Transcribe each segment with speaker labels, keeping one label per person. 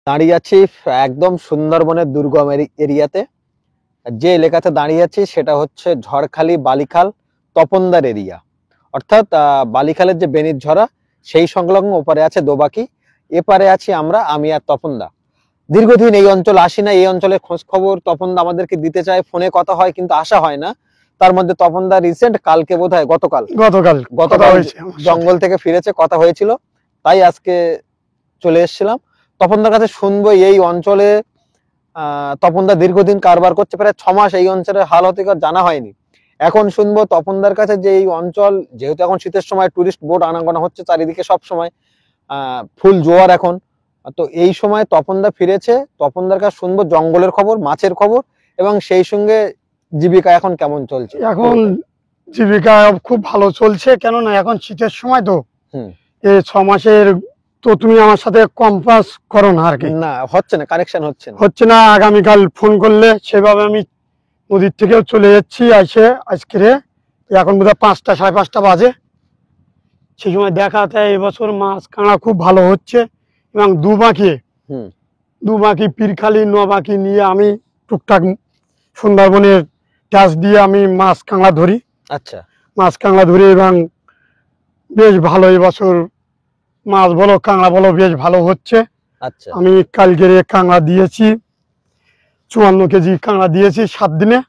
Speaker 1: দাঁড়িয়ে আছি একদম সুন্দরবনের দুর্গম এরিয়াতে। যে এলাকাতে দাঁড়িয়ে আছি সেটা হচ্ছে ঝড়খালি বালিখাল তপনদার এরিয়া, অর্থাৎ বালিখালের যে বেনির ঝরা সেই সংলগ্ন ওপারে আছে দোবাকি, এপারে আছি আমি আর তপনদা। দীর্ঘদিন এই অঞ্চল আসি না, এই অঞ্চলের খোঁজ খবর তপনদা আমাদেরকে দিতে চায়, ফোনে কথা হয় কিন্তু আসা হয় না। তার মধ্যে তপনদা রিসেন্ট কালকে বোধহয় গতকাল জঙ্গল থেকে ফিরেছে, কথা হয়েছিল, তাই আজকে চলে এসেছিলাম তপনদার কাছে শুনবো এই অঞ্চলে। তপনদা দীর্ঘদিন কারবার করছে, প্রায় 6 মাস এই অঞ্চলের হাল হতিকার জানা হয়নি। এখন শুনবো তপনদার কাছে যে এই অঞ্চল, যেহেতু এখন শীতের সময় টুরিস্ট বোট আনাগোনা হচ্ছে চারিদিকে, সব সময় ফুল জোয়ার এখন, তো এই সময় তপনদা ফিরেছে। তপনদার কাছে শুনবো জঙ্গলের খবর, মাছের খবর, এবং সেই সঙ্গে জীবিকা এখন কেমন চলছে।
Speaker 2: এখন জীবিকা খুব ভালো চলছে, কেননা এখন শীতের সময় তো এই 6 মাসের তো তুমি আমার সাথে কম্পাস করো না আর কি,
Speaker 1: না হচ্ছে না, কানেকশন হচ্ছে
Speaker 2: না। আগামীকাল ফোন করলে সেভাবে আমি নদীর থেকেও চলে যাচ্ছি আজকে এখন বোধহয় 5টা 5:30 বাজে। সেই সময় দেখাতে এবছর মাছ কাঁড়া খুব ভালো হচ্ছে, এবং দুবাকি পীরখালি নবাকি নিয়ে আমি টুকটাক সুন্দরবনের চাষ দিয়ে আমি মাছ কাঁড়া ধরি।
Speaker 1: আচ্ছা,
Speaker 2: মাছ কাঁড়া ধরি এবং বেশ ভালো এবছর মাছ বলো কাঁড়া বলো বেশ ভালো হচ্ছে।
Speaker 1: আচ্ছা,
Speaker 2: আমি কালকের কাঁড়া দিয়েছি 54 কেজি কাঁড়া দিয়েছি 7 দিনে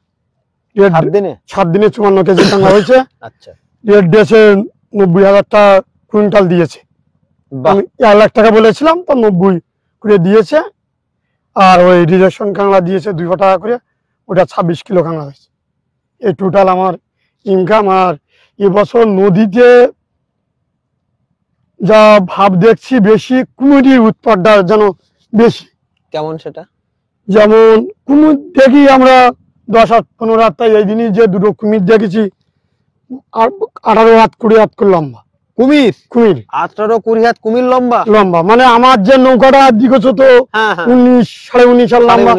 Speaker 2: 54 কেজি কাঁড়া হয়েছে।
Speaker 1: আচ্ছা,
Speaker 2: রেট দিয়েছে 90,000 কুইন্টাল দিয়েছে। আমি 1 লাখ টাকা বলেছিলাম, তো 90 করে দিয়েছে। আর ওই রিজেকশন কাঁড়া দিয়েছে 200 টাকা করে, ওটা 26 কিলো কাঁড়া হয়েছে। এই টোটাল আমার ইনকাম। আর এবছর নদীতে যা ভাব দেখছি বেশি কুমিরের উৎপাতটা যেন বেশি।
Speaker 1: কেমন সেটা?
Speaker 2: যেমন কুমির দেখি আমরা 10-15 হাত, এই দিনই যে 2টো কুমির দেখেছি 18 হাত 20 হাত করে লম্বা। কুমির
Speaker 1: 18-20 হাত কুমির লম্বা।
Speaker 2: মানে আমার যে নৌকাটা দিকেছো তো 19 19.5 হাত লম্বা,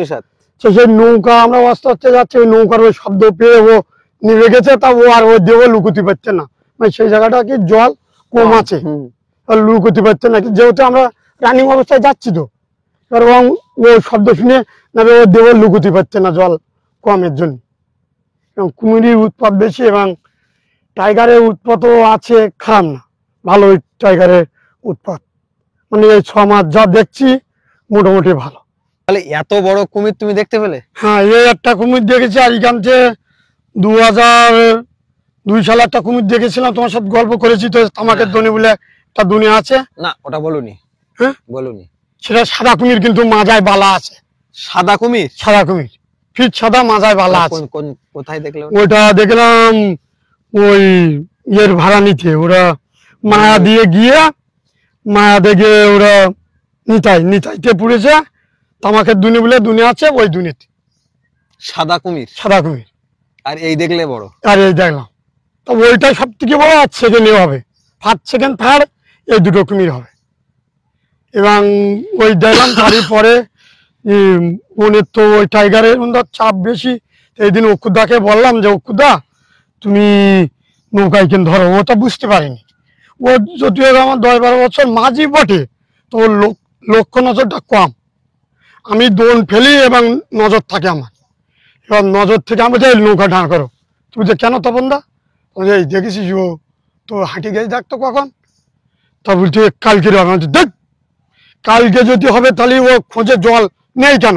Speaker 2: সেই নৌকা আমরা আস্তে আস্তে যাচ্ছি, ওই নৌকার ওই শব্দ পেয়ে ও নেমে গেছে, তা ও আর ওই দেহ লুকোতে পারছে না। মানে সেই জায়গাটা কি জল কম আছে, লুকোতে পারছে না, যেহেতু আমরা রানিং অবস্থায় যাচ্ছি তো, এবং ও শব্দ শুনে না ও দেহ লুকোতে পারছে না জল কমের জন্য। এবং কুমিরের উৎপাত বেশি, এবং টাইগারের উৎপাতও আছে, খারাপ না, ভালো টাইগারের উৎপাত। মানে এই 6 মাস যা দেখছি মোটামুটি ভালো।
Speaker 1: তাহলে এত বড় কুমির তুমি দেখতে পেলে?
Speaker 2: হ্যাঁ, এই একটা কুমির দেখেছি। আর এখান থেকে 2002 সালে একটা কুমির দেখেছিলাম, তোমার সাথে গল্প করেছি তো, তামাকের দনি বলে একটা দনি আছে
Speaker 1: না, ওটা বলুনি।
Speaker 2: হ্যাঁ
Speaker 1: বলুনি।
Speaker 2: সেটা সাদা কুমির, কিন্তু মাজায় বালা আছে।
Speaker 1: সাদা কুমির
Speaker 2: ফিট সাদা, মাজায় বালা আছে।
Speaker 1: কোথায় দেখলে
Speaker 2: ওটা? দেখলাম ওই ইয়ের ভাড়া নিতে, ওরা মায়া দিয়ে গিয়ে মায়া দেখে ওরা নিতাইতে পুড়েছে। তামাকের দুনি বলে দুনি আছে, ওই দুনিতে
Speaker 1: সাদা কুমির। আর এই দেখলে বড়?
Speaker 2: আর এই দেখলাম, তো ওইটাই সব থেকে বড়। আর সেকেন্ডে হবে, ফার্স্ট সেকেন্ড থার্ড এই 2টো কুমির হবে। এবং ওই দেখলাম তারই পরে মনের তো ওই টাইগারের চাপ বেশি। এই দিন অক্ষুদাকে বললাম যে অক্ষুদা তুমি নৌকায় কেন ধরো, ও তো বুঝতে পারেনি। ও যদিও আমার 10-12 বছর মাঝি বটে, তো ওর লক্ষ্য নজরটা কম। আমি দোন ফেলি এবং নজর থাকে আমার, এবার নজর থেকে আমি বলছি নৌকা দাঁড় করো। তুমি যে কেন তপনদা? এই দেখেছিস ও তো হাঁটি গেছে, দেখতো কখন? তা বলছে কালকে দেখ, কালকে যদি হবে তাহলে ও খোঁজে জল নেই কেন?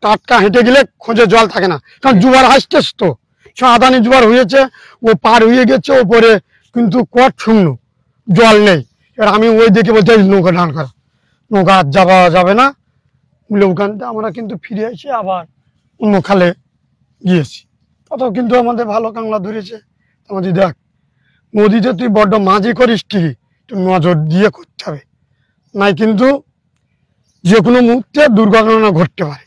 Speaker 2: টাটকা হেঁটে গেলে খোঁজে জল থাকে না, কারণ জুয়ার আসতেছ তো, আদানি জুয়ার হয়েছে, ও পার হয়ে গেছে ওপরে, কিন্তু কট শূন্য, জল নেই। এবার আমি ওই দেখে বলছি নৌকা দাঁড় করা, নৌকা আর যাওয়া যাবে না বলে ওখান থেকে আমরা কিন্তু ফিরে এসে আবার অন্য খালে গিয়েছি। তত কিন্তু আমাদের ভালো কাঁকড়া ধরেছে। আমাদের দেখ, নদীতে তুই বড্ড মাঝি করিস ঠিকই, একটু নজর দিয়ে করতে হবে, নাই কিন্তু যে কোনো মুহূর্তে দুর্ঘটনা ঘটতে পারে।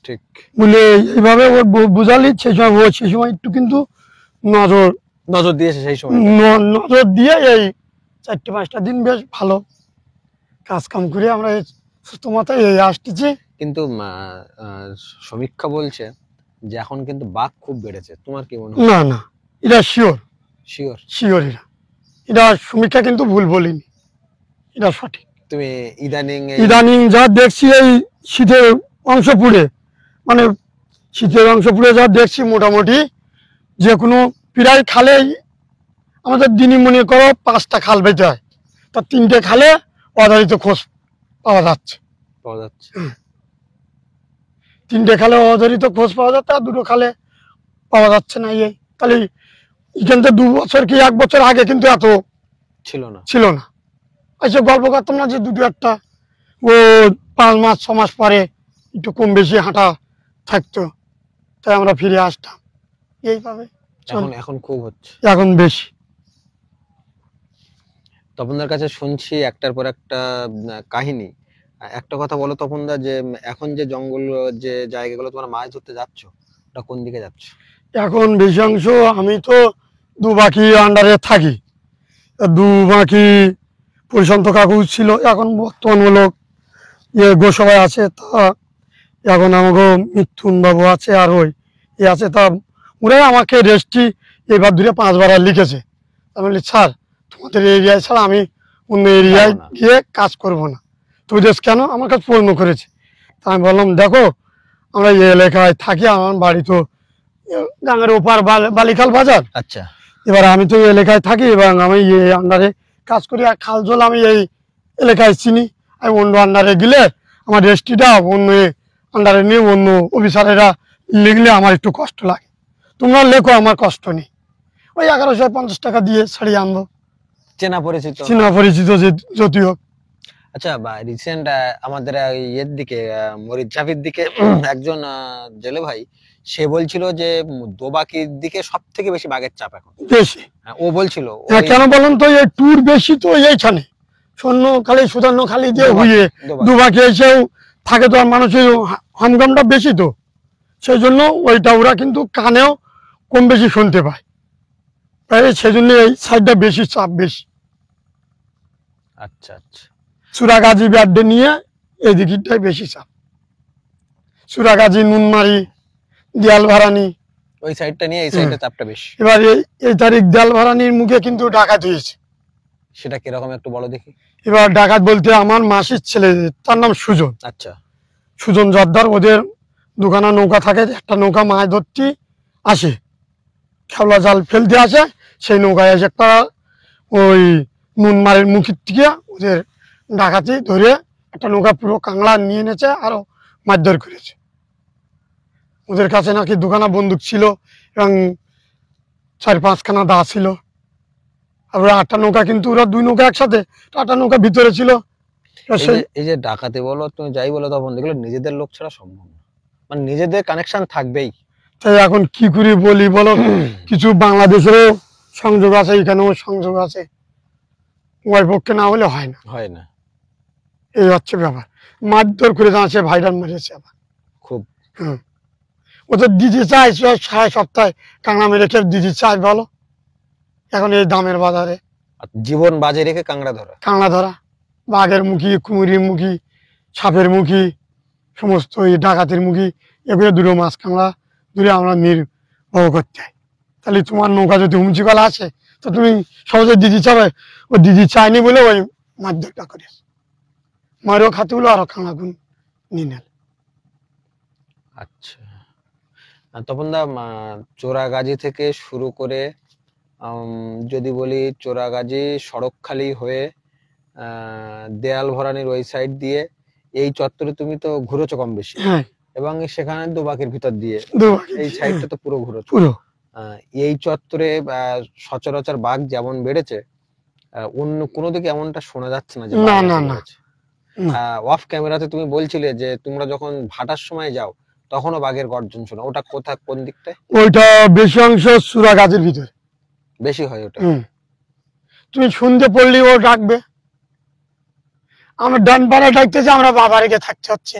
Speaker 1: ঠিক
Speaker 2: বলে এইভাবে ওর বুঝালি, সেই সময় একটু কিন্তু নজর দিয়েছে। সেই সময় নজর দিয়ে এই 4-5টা দিন বেশ ভালো কাজ কাম করে আমরা সুস্থ মাথায় আসতেছি।
Speaker 1: কিন্তু সমীক্ষা বলছে যে এখন কিন্তু বাঘ খুব বেড়েছে, তোমার কি মনে হয়?
Speaker 2: না, এটা শিওর এটা সমীক্ষা কিন্তু ভুল বলিনি, এটা সঠিক।
Speaker 1: তুমি ইদানিং
Speaker 2: ইদানিং যা দেখছি এই শীতের অংশ পুড়ে, মানে শীতের অংশ পুড়ে যা দেখছি, মোটামুটি যে কোনো প্রায় খালে আমাদের দিনই মনে করো 5টা খাল বেঁধে হয়, তার 3টে খালে অধারিত খোঁজ পাওয়া যাচ্ছে।
Speaker 1: পাওয়া যাচ্ছে।
Speaker 2: 3টে খালে অধারিত খোঁজ পাওয়া যাচ্ছে, আর 2টো খালে পাওয়া যাচ্ছে না। তাহলে এখান থেকে 2 বছর কি 1 বছর আগে কিন্তু এত ছিল না। আচ্ছা, গল্প করতাম না যে 2টো একটা ও 5 মাস 6 মাস পরে একটু কম বেশি হাঁটা থাকতো, তাই আমরা ফিরে আসতাম এইভাবে।
Speaker 1: এখন খুব হচ্ছে,
Speaker 2: এখন বেশি।
Speaker 1: তপনদার কাছে শুনছি একটার পর একটা কাহিনী। একটা কথা বলো তপনদা, যে এখন যে জঙ্গল, যে জায়গাগুলো তোমরা মাছ ধরতে যাচ্ছ, ওটা কোন দিকে যাচ্ছ?
Speaker 2: এখন বেশি অংশ, আমি তো দুবাকি আন্ডারে থাকি, দুবাকি প্রশান্ত কাকু ছিল, এখন বর্তমানমূলক গোসভায় আছে। তা এখন আমাকে মিথুন বাবু আছে, আর ওই আছে। তা ওরাই আমাকে রেস্ট্রি এবার 5 বার লিখেছে। আমি বলি, স্যার তোমাদের এরিয়ায় ছাড়া আমি অন্য এরিয়ায় গিয়ে কাজ করব না। তো দেশ কেন আমার কাছে পূর্ণ করেছে। তা আমি বললাম, দেখো আমরা এই এলাকায় থাকি, আমার বাড়ি তো গাঙের ওপার বালিখাল বাজার।
Speaker 1: আচ্ছা,
Speaker 2: এবার আমি তো এই এলাকায় থাকি এবং আমি এই আন্ডারে কাজ করি, আর খাল জল আমি এই এলাকায় চিনি। আমি অন্য আন্ডারে গেলে আমার রেস্ট্রিটা অন্য আন্ডারে নিয়ে অন্য অফিসারেরা লিখলে আমার একটু কষ্ট লাগে। তোমরা লেখো, আমার কষ্ট নেই। ওই 1150 টাকা দিয়ে ছাড়িয়ে আনবো,
Speaker 1: চেনা পরিচিত
Speaker 2: যে যতই হোক।
Speaker 1: আচ্ছা, রিসেন্ট আমাদের ইয়ের দিকে মরিচঝাপির দিকে একজন জেলে ভাই, সে বলছিল যে দোবাকির দিকে সব থেকে বেশি বাঘের চাপ এখন
Speaker 2: বেশি।
Speaker 1: ও বলছিল
Speaker 2: কেন বলুন তো, এই ট্যুর বেশি তো এইখানে স্বর্ণখালি সুধর্ণখালি দিয়ে হয়ে দুবাকি এসেও থাকে, তো আর মানুষের হামগামটা বেশি, তো সেই জন্য ওইটা ওরা কিন্তু কানেও কম বেশি শুনতে পায়, তাই সেই জন্য এই সাইডটা বেশি চাপ বেশি।
Speaker 1: আচ্ছা আচ্ছা,
Speaker 2: সুরাগাজী ব্যাড্ডে নিয়ে এই দিকটাই বেশি চাপ। সুরাগাজী, নুনমারি, দেয়াল ভাড়ানি,
Speaker 1: ওই সাইডটা নিয়ে এই সাইডে চাপটা বেশি।
Speaker 2: এবার এই তারিখ দেয়াল ভাড়ানির মুখে কিন্তু ডাকাত হয়েছে।
Speaker 1: সেটা কিরকম একটু বলো দেখি।
Speaker 2: এবার ডাকাত বলতে আমার মাসির ছেলে, তার নাম সুজন।
Speaker 1: আচ্ছা,
Speaker 2: সুজন জর্দার, ওদের দুখানা নৌকা থাকে, একটা নৌকা মাছ ধরতে আসে, খেওলা জাল ফেলতে আসে, সেই নৌকায় এসে একটা ওই নুনমারের মুখের থেকে ওদের ডাকাতি ধরে একটা নৌকা পুরো কাংড়া নিয়ে এনেছে, আরো মারধর করেছে। ওদের কাছে নাকি দুখানা বন্দুক ছিল এবং 4-5খানা দা ছিল। আর ওরা 8টা নৌকা, কিন্তু ওরা 2 নৌকা একসাথে, 8টা নৌকা ভিতরে ছিল।
Speaker 1: এই যে ডাকাতি বলো, তুমি যাই বলো, তখন দেখলো নিজেদের লোক ছাড়া সম্ভব না, মানে নিজেদের কানেকশন থাকবেই।
Speaker 2: তাই এখন কি করে বলি বলো, কিছু বাংলাদেশেরও সংযোগ আছে, এখানেও সংযোগ আছে, উভয় পক্ষে না হলে হয় না। এই হচ্ছে ব্যাপার। মারধর করে যাচ্ছে, ভাইরাল মেরেছে আবার খুব। ওদের দিদি চাই 6 সপ্তাহে কাঁকড়া মেরে কেউ দিদি চাই বলো, এখন এই দামের বাজারে
Speaker 1: জীবন বাজে রেখে কাঁকড়া ধরা,
Speaker 2: বাঘের মুখী, কুমিরের মুখী, সাপের মুখী, সমস্ত এই ডাকাতের মুখী, এগুলো 2 মাছ কাঁকড়া ধরে আমরা নির্বাহ করতে হয়। তাহলে তোমার নৌকা যদি হুমচিকলা আছে, তো তুমি সহজে দিদি চাবে, ও দিদি চায়নি বলে ওই মারধরটা করে মারও খাতে হলো, আরো কাঁকড়া গুণ নিয়ে নেন।
Speaker 1: আচ্ছা, তপনদা, চোরাগাজী থেকে শুরু করে যদি বলি, চোরাগাজী সড়কখালি হয়ে দেয়াল ভরানির ওই সাইড দিয়ে এই চত্বরে তুমি তো ঘুরেছো কম বেশি, এবং সেখানে দোবাকির ভিতর দিয়ে এই সাইডটা তো পুরো ঘুরেছো। এই চত্বরে সচরাচর বাঘ যেমন বেড়েছে, অন্য কোনো দিকে এমনটা শোনা যাচ্ছে না যে অফ ক্যামেরাতে তুমি বলছিলে যে তোমরা যখন ভাটার সময় যাও তখনও বাঘের গর্জন শোনা, ওটা কোথায়, কোন দিকটায়?
Speaker 2: ওইটা বেশি অংশ সুরাগাজীর ভিতরে
Speaker 1: বেশি হয় ওটা।
Speaker 2: তুমি শুনতে পড়লি ও ডাকবে, আমরা ডান পাড়ে ডাকতেছি, আমরা বাবার রেখে থাকতে হচ্ছে,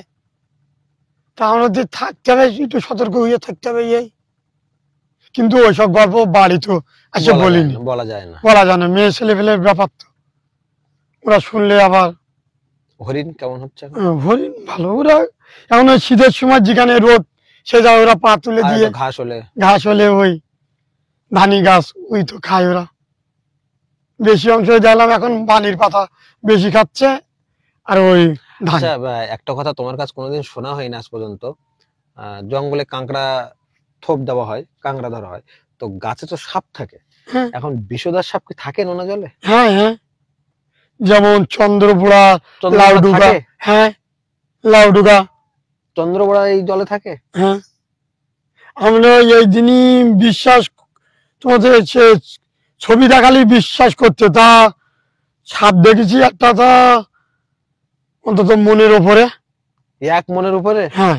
Speaker 2: তা আমাদের থাকতে হবে, একটু সতর্ক হয়ে থাকতে হবে। কিন্তু ওইসব গল্প বাড়ি তো আসে বলিনি,
Speaker 1: বলা যায় না,
Speaker 2: মেয়ে ছেলে ফেলের ব্যাপার তো, ওরা শুনলে আবার।
Speaker 1: হরিণ কেমন হচ্ছে?
Speaker 2: হরিণ ভালো, ওরা এখন ওই শীতের সময় যেখানে রোদ, সে জায়গায় ওরা পা তুলে দিয়ে, ঘাস হলে ওই ধানি গাছ ওই তো খায় ওরা। বেশি অংশ দেখলাম এখন বানির পাতা বেশি খাচ্ছে, আর ওই ধান।
Speaker 1: আচ্ছা, একটা কথা তোমার কাছে কোনোদিন শোনা হয়নি আজ পর্যন্ত, জঙ্গলে কাঁকড়া থোপ দেওয়া হয়, কাঁকড়া ধরা হয়, তো গাছে তো সাপ থাকে,
Speaker 2: হ্যাঁ
Speaker 1: এখন বিষধর সাপ কি থাকে নোনা জলে?
Speaker 2: হ্যাঁ হ্যাঁ, যেমন চন্দ্রপুরা,
Speaker 1: চন্দ্রবোড়া
Speaker 2: লাউডুগা।
Speaker 1: থাকে?
Speaker 2: হ্যাঁ, লাউডুগা।
Speaker 1: চন্দ্রবোড়া এই জলে থাকে?
Speaker 2: হ্যাঁ, আমরা এই দিনই বিশ্বাস, তোমাদের সে ছবি দেখালেই বিশ্বাস করতে, তা সাপ দেখেছি একটা, তা অন্তত মনের ওপরে।
Speaker 1: এক মনের উপরে?
Speaker 2: হ্যাঁ,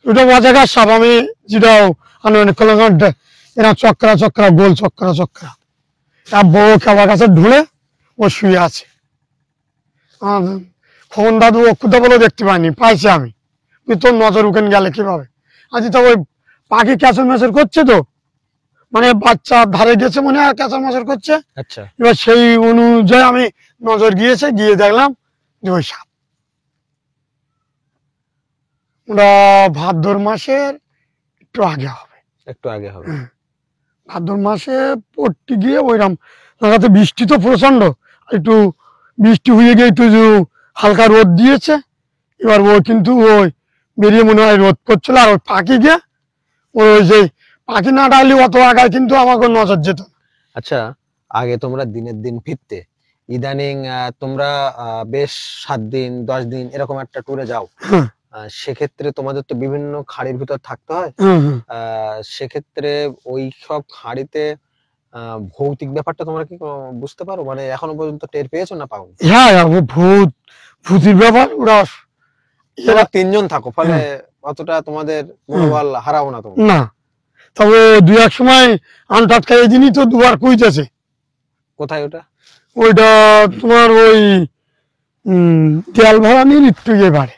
Speaker 2: ওটা অজাগার সাপ, আমি যেটাও আনুমানিক করলাম, এরা চক্রা চক্রা, গোল চক্রা চক্রা, তার বউ খাবার কাছে ঢুলে ও শুয়ে আছে। আর খোকন দাদু অক্ষুদা বলেও দেখতে পাইনি, পাইছি আমি। তোর নজর উঠেন গেলে কিভাবে? আজ তো ওই পাখি ক্যাচর ম্যাচর করছে, তো মানে বাচ্চা ধারে গেছে মনে হয় ক্যাচর ম্যাচর করছে।
Speaker 1: আচ্ছা,
Speaker 2: এবার সেই অনুযায়ী আমি নজর গিয়েছে, গিয়ে দেখলাম যে ওই সাপ। ওটা ভাদ্র মাসের একটু আগে হবে।
Speaker 1: একটু আগে হবে।
Speaker 2: ভাদ্র মাসে পড়তে গিয়ে ওইরাম লাগাতে, বৃষ্টি তো প্রচন্ড, একটু বৃষ্টি হয়ে গিয়ে একটু হালকা রোদ দিয়েছে। এবার ও কিন্তু ওই বেরিয়ে মনে হয় রোদ পড়ছিল, আর ওই পাখি গিয়ে ওই যে পাখি না ডাকলে অত আগায় কিন্তু আমাকে নজর যেত না।
Speaker 1: আচ্ছা, আগে তোমরা দিনের দিন ফিরতে, ইদানিং তোমরা বেশ 7 দিন 10 দিন এরকম একটা ট্যুরে যাও,
Speaker 2: হ্যাঁ,
Speaker 1: সেক্ষেত্রে তোমাদের তো বিভিন্ন খাঁড়ির ভিতর থাকতে হয়,
Speaker 2: হ্যাঁ, হ্যাঁ।
Speaker 1: সেক্ষেত্রে ওই সব খাঁড়িতে ভৌতিক ব্যাপারটা তোমরা কি বুঝতে পারো, মানে এখনো পর্যন্ত টের পেয়েছো না পাও?
Speaker 2: হ্যাঁ, ও ভূতির ব্যাপার ওরা।
Speaker 1: তোমরা 3 জন থাকো, ফলে অতটা তোমাদের মনোবল হারাও না তোমরা?
Speaker 2: না, তবে দুই এক সময় আনটাটকা এই দিনই তো দুবার কুইতেছে।
Speaker 1: কোথায় ওটা?
Speaker 2: ওইটা তোমার ওই দেয়াল ভরানির একটু এবারে।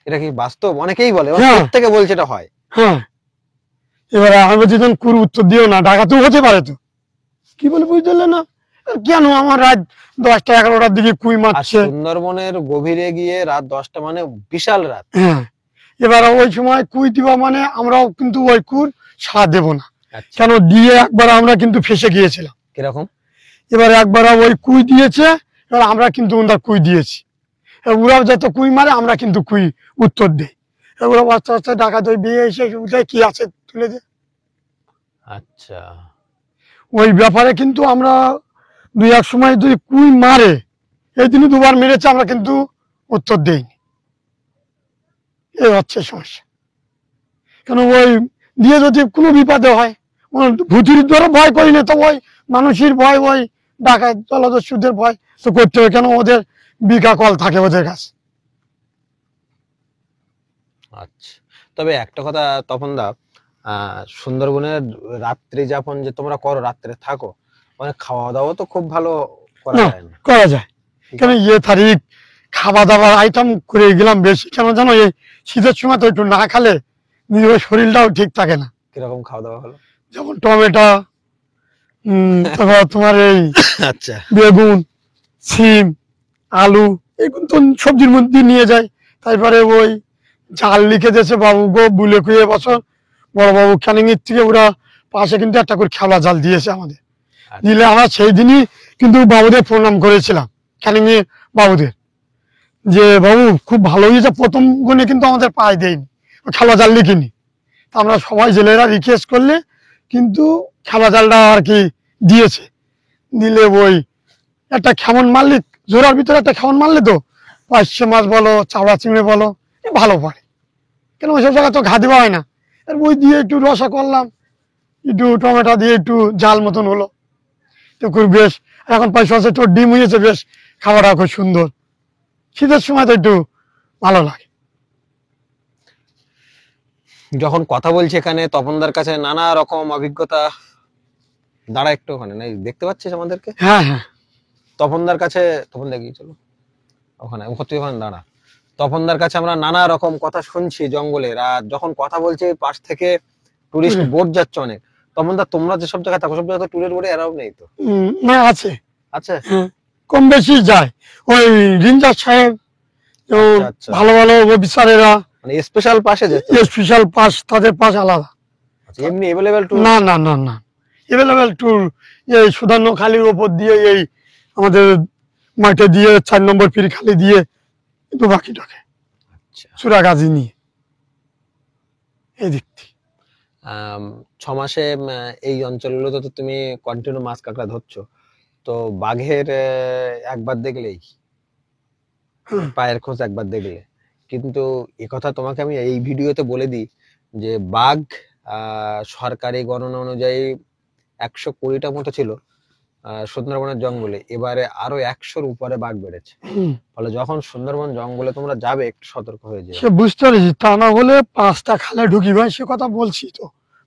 Speaker 1: এটা কি বাস্তব? অনেকেই বলে,
Speaker 2: হ্যাঁ।
Speaker 1: প্রত্যেকে বলছে এটা হয়।
Speaker 2: হ্যাঁ, এবারে আমি বলছি তখন কুর উত্তর দিও না, ডাকাতেও হতে পারে তো। কি বলে বুঝতে পারলে না? কেন আমার রাত 10টা 11টার দিকে কুই
Speaker 1: আর
Speaker 2: মারছে।
Speaker 1: সুন্দরবনের গভীরে গিয়ে রাত 10টা মানে বিশাল রাত।
Speaker 2: হ্যাঁ, এবার ওই সময় কুই দিবা মানে আমরাও কিন্তু ওই কুর সাড়া দেবো না,
Speaker 1: আচ্ছা,
Speaker 2: কেন দিয়ে একবার আমরা কিন্তু ফেসে গিয়েছিলাম।
Speaker 1: কিরকম?
Speaker 2: এবার একবার ওই কুই দিয়েছে, এবার আমরা কিন্তু ওনার কুই দিয়েছি, ওরাও যত কুই মারে আমরা কিন্তু কুই উত্তর দিই। ওরা বাচ্চা বাচ্চা ডাকাত ওই বিয়ে এসে উঠে কি আছে তুলে দে।
Speaker 1: আচ্ছা,
Speaker 2: ওই ব্যাপারে কিন্তু আমরা দুই এক সময় যদি কুই মারে, এই দিনই দুবার মেরেছে, আমরা কিন্তু উত্তর দেইনি। এই হচ্ছে সমস্যা। কেন ওই দিয়ে যদি কোনো বিপদে হয়, ভূতির দ্বারা ভয় করি না, তো ওই মানুষের ভয়, ওই ডাকাত জলদস্যুদের ভয় তো করতে হবে, কেন ওদের বিঘা কল থাকে ওদের কাছে।
Speaker 1: আচ্ছা। তবে একটা কথা তপন দা, সুন্দরবনের রাত্রি যাপন যে তোমরা করো, রাত্রে থাকো, মানে খাওয়া দাওয়া তো খুব ভালো করা
Speaker 2: না,
Speaker 1: যায় না?
Speaker 2: করা যায়, কেন তারিখ খাওয়া দাওয়ার আইটেম করে গেলাম বেশি, কেন জানো এই শীতের সময় তো একটু না খেলে নিজের শরীরটাও ঠিক থাকে না।
Speaker 1: কিরকম খাওয়া দাওয়া হলো?
Speaker 2: যেমন টমেটো, তারপর তোমার এই
Speaker 1: আচ্ছা,
Speaker 2: বেগুন, সিম, আলু, এগুলো তো সবজির মধ্যে নিয়ে যায়। তারপরে ওই জাল লিখে দিয়েছে বাবু গো বুলে কুয়ে বছর, বড় বাবু ক্যানিংয়ের থেকে ওরা পাশে কিন্তু একটা করে খেলা জাল দিয়েছে আমাদের। দিলে আমরা সেই দিনই কিন্তু বাবুদের প্রণাম করেছিলাম, ক্যানিংয়ে বাবুদের, যে বাবু খুব ভালো হয়েছে, প্রথম গুণে কিন্তু আমাদের পায়ে দেয়নি, খেলা জাল লিখিনি। তা আমরা সবাই জেলেরা রিকোয়েস্ট করলে কিন্তু খেলা জালটা আর কি দিয়েছে। দিলে ওই একটা খেমন মারলে, জোড়ার ভিতরে একটা খেমন মারলে তো পাঁচশো মাছ বলো, চাওড়া চিংড়ি বলো, ভালো পড়ে, কেন ওইসব জায়গায় তো ঘা দেওয়া হয় না। আর ওই দিয়ে একটু রসা করলাম, একটু টমেটো দিয়ে একটু জাল মতন হলো, তো খুব বেশ। এখন পয়সা আছে, তোর ডিম হয়েছে, বেশ খাওয়াটা খুব সুন্দর। শীতের সময় তো একটু ভালো লাগে।
Speaker 1: যখন কথা বলছি এখানে তপনদার কাছে নানা রকম অভিজ্ঞতা, দাঁড়া একটু ওখানে, নাই দেখতে পাচ্ছিস আমাদেরকে?
Speaker 2: হ্যাঁ হ্যাঁ,
Speaker 1: তপনদার কাছে, তপন দেখি চলো ওখানে, তুই ওখানে দাঁড়া। তপনদার কাছে আমরা নানা রকম কথা শুনছি জঙ্গলের, আর যখন কথা বলছে পাশ থেকে টুরিস্ট বোট যাচ্ছে অনেক। তপনদা, তোমরা যেসব জায়গায় থাকো সব জায়গায় ট্যুরের বোটে এরাও নেই তো?
Speaker 2: না আছে,
Speaker 1: আচ্ছা,
Speaker 2: হ্যাঁ, কম বেশি যায়। ওই রেঞ্জার সাহেব,
Speaker 1: আচ্ছা, আচ্ছা।
Speaker 2: ভালো ভালো অফিসারেরা,
Speaker 1: মানে স্পেশাল পাশে যেতে?
Speaker 2: স্পেশাল পাস, তাদের পাস আলাদা।
Speaker 1: আচ্ছা, এমনি এভেলেবেল ট্যুর?
Speaker 2: না না না না, এভেলেবেল ট্যুর এই সুধান্য খালির ওপর দিয়ে এই আমাদের মাঠে দিয়ে 4 নম্বর পীরখালি দিয়ে একটু বাকি ঢোকে
Speaker 1: আচ্ছা।
Speaker 2: চূড়াগাজি নিয়ে এই দিক থেকে।
Speaker 1: 6 মাসে এই অঞ্চলগুলোতে তো তুমি কন্টিনিউ মাছ কাঁকড়া ধরছো, তো বাঘের একবার দেখলেই
Speaker 2: হুম।
Speaker 1: পায়ের খোঁজ একবার দেখলে, কিন্তু একথা তোমাকে আমি এই ভিডিওতে বলে দিই যে বাঘ সরকারি গণনা অনুযায়ী 120টা মতো ছিল সুন্দরবনের জঙ্গলে, এবারে আরো 100-র উপরে বাঘ বেড়েছে।
Speaker 2: হুম।
Speaker 1: ফলে যখন সুন্দরবন জঙ্গলে তোমরা যাবে একটু সতর্ক হয়ে যাবে।
Speaker 2: সে বুঝতে পেরেছি, তা না হলে 5টা খালে ঢুকি ভাই, সে কথা বলছি তো,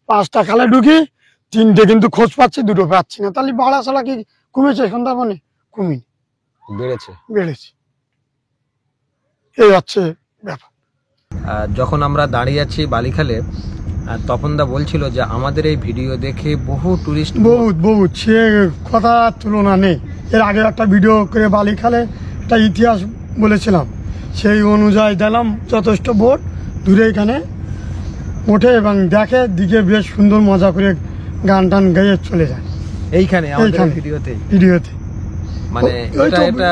Speaker 2: 5টা খালে ঢুকি, 3টে কিন্তু খোঁজ পাচ্ছি, 2টো পাচ্ছি না। তাহলে বাড়া ছাড়া কি কমেছে সুন্দরবনে? কমিনি,
Speaker 1: বেড়েছে।
Speaker 2: বেড়েছে। এই হচ্ছে ব্যাপার।
Speaker 1: যখন আমরা দাঁড়িয়ে আছি বালিখালে, তপনদা বলছিল যে আমাদের এই ভিডিও দেখে বহু টুরিস্ট
Speaker 2: বহুত বহুত, সে কথা তুলনা নেই। এর আগে একটা ভিডিও করে বালিখালে একটা ইতিহাস বলেছিলাম, সেই অনুযায়ী দিলাম যথেষ্ট বোট দূরে এখানে ওঠে এবং দেখে, দিকে বেশ সুন্দর মজা করে গান টান গেয়ে চলে যায়
Speaker 1: এইখানে আমাদের
Speaker 2: এইখানে। ভিডিওতে
Speaker 1: মানে
Speaker 2: ওই তো
Speaker 1: এটা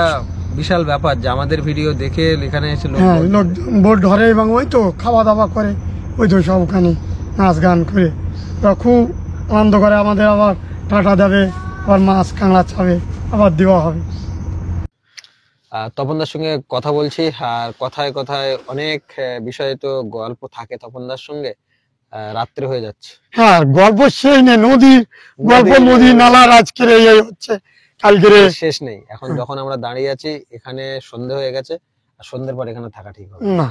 Speaker 1: বিশাল ব্যাপার যে আমাদের ভিডিও দেখে এখানে এসে লোক
Speaker 2: হ্যাঁ, লোকজন বোট ধরে এবং ওই তো খাওয়া দাওয়া করে, ওই তো সব ওখানে নাচ গান করে ওরা খুব আনন্দ করে। আমাদের আবার টাটা দেবে, আবার মাছ কাঁকড়া চাবে, আবার দেওয়া হবে।
Speaker 1: তপনদার সঙ্গে কথা বলছি, আর কথায় কথায় অনেক বিষয়ে তো গল্প থাকে তপনদার সঙ্গে। রাত্রে হয়ে যাচ্ছে।
Speaker 2: হ্যাঁ, গল্প সেই নেই, নদীর গল্প, নদী নালার আজকের এই হচ্ছে, কালকের
Speaker 1: শেষ নেই। এখন যখন আমরা দাঁড়িয়ে আছি এখানে সন্ধে হয়ে গেছে, আর সন্ধ্যের পর এখানে থাকা ঠিক হবে
Speaker 2: না।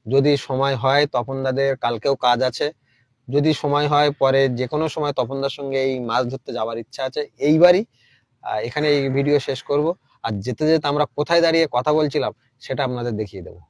Speaker 1: যদি সময় হয়। তপনদাদের কালকেও কাজ আছে, যদি সময় হয় পরে যে কোনো সময় তপনদার সঙ্গে এই মাছ ধরতে যাওয়ার ইচ্ছা আছে। এইবারই এখানে এই ভিডিও শেষ করব, আর যেতে যেতে আমরা কোথায় দাঁড়িয়ে কথা বলছিলাম সেটা আপনাদের দেখিয়ে দেবো।